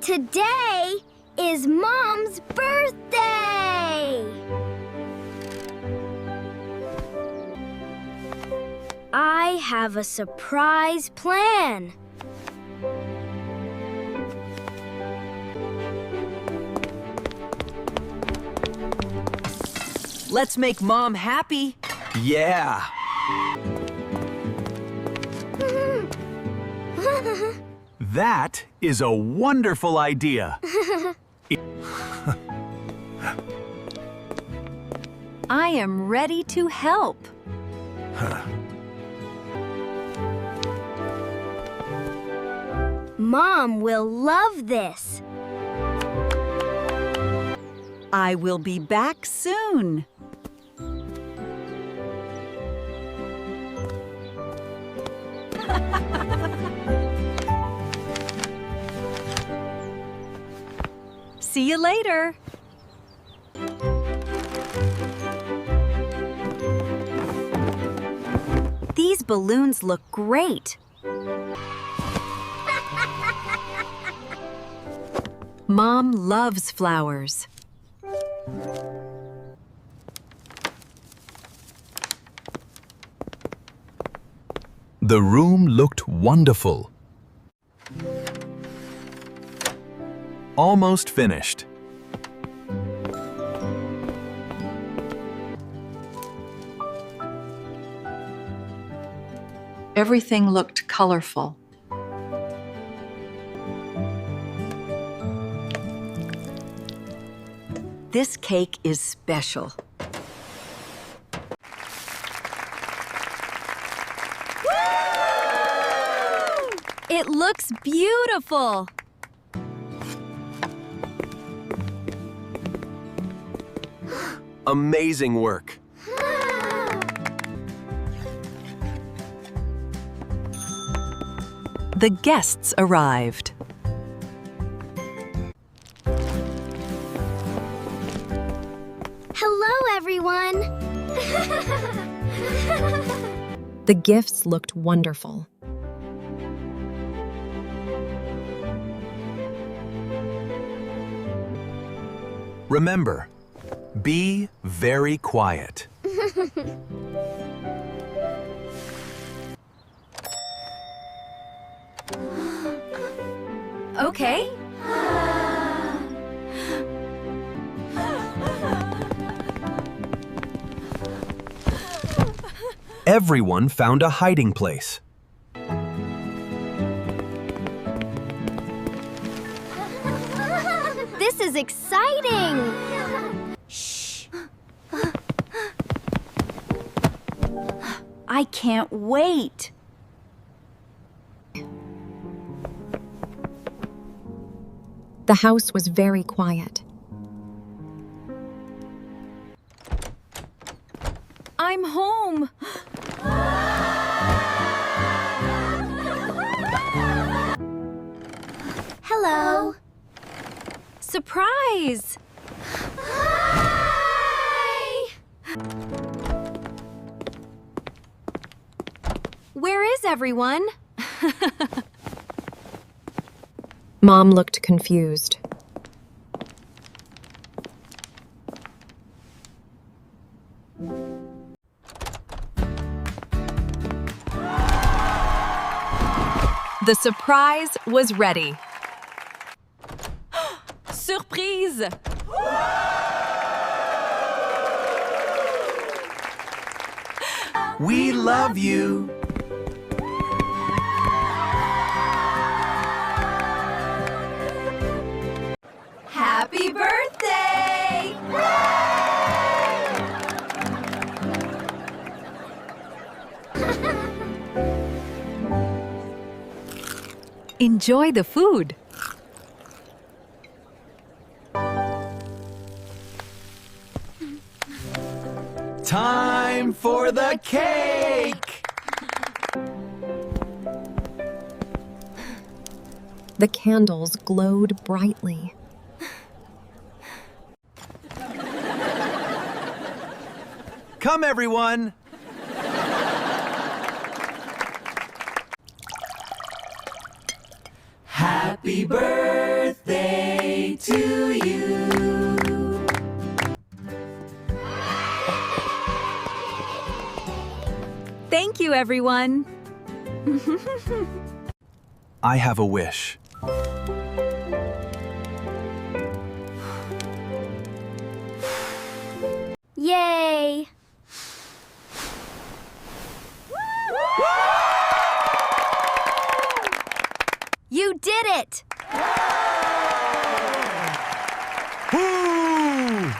Today is Mom's birthday! I have a surprise plan. Let's make Mom happy. Yeah. That is a wonderful idea. I am ready to help. Mom will love this. I will be back soon. See you later. These balloons look great. Mom loves flowers. The room looked wonderful. Almost finished. Everything looked colorful. This cake is special. It looks beautiful. Amazing work. The guests arrived. Hello, everyone. The gifts looked wonderful. Remember, be very quiet. Okay. Everyone found a hiding place. This is exciting! Shh. I can't wait. The house was very quiet. I'm home. Hello. Surprise! Hi! Where is everyone? Mom looked confused. The surprise was ready. Surprise! We love you. Happy birthday! Enjoy the food. Time for the cake! The candles glowed brightly. Come, everyone! Happy birthday you, everyone. I have a wish. Yay! You did it! Woo!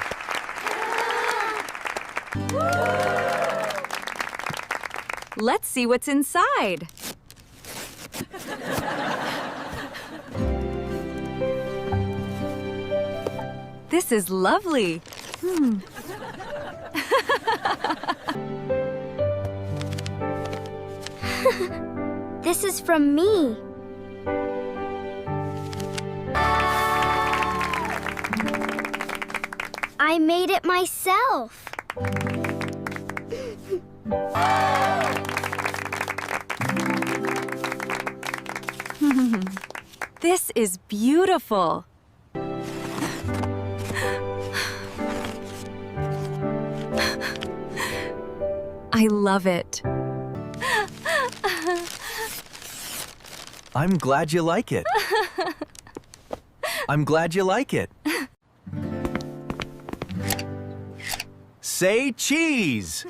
Let's see what's inside. This is lovely. This is from me. I made it myself. This is beautiful. I love it. I'm glad you like it. I'm glad you like it. Say cheese.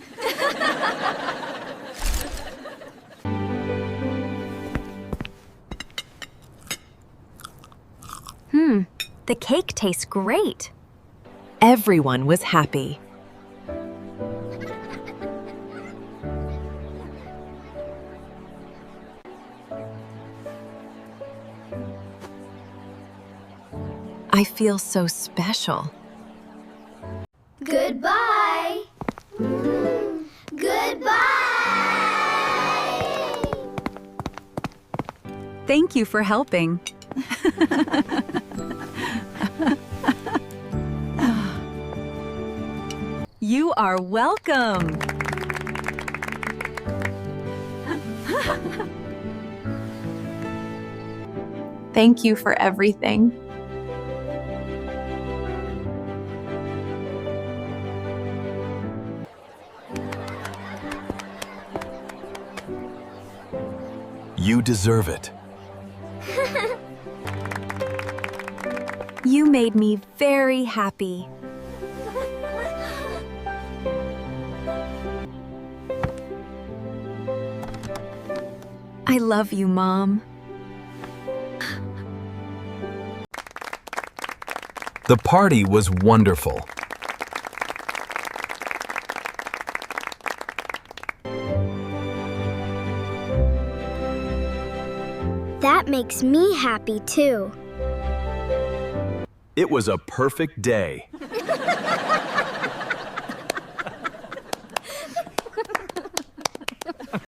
The cake tastes great. Everyone was happy. I feel so special. Goodbye. Goodbye. Thank you for helping. You are welcome. Thank you for everything. You deserve it. You made me very happy. I love you, Mom. The party was wonderful. That makes me happy too. It was a perfect day.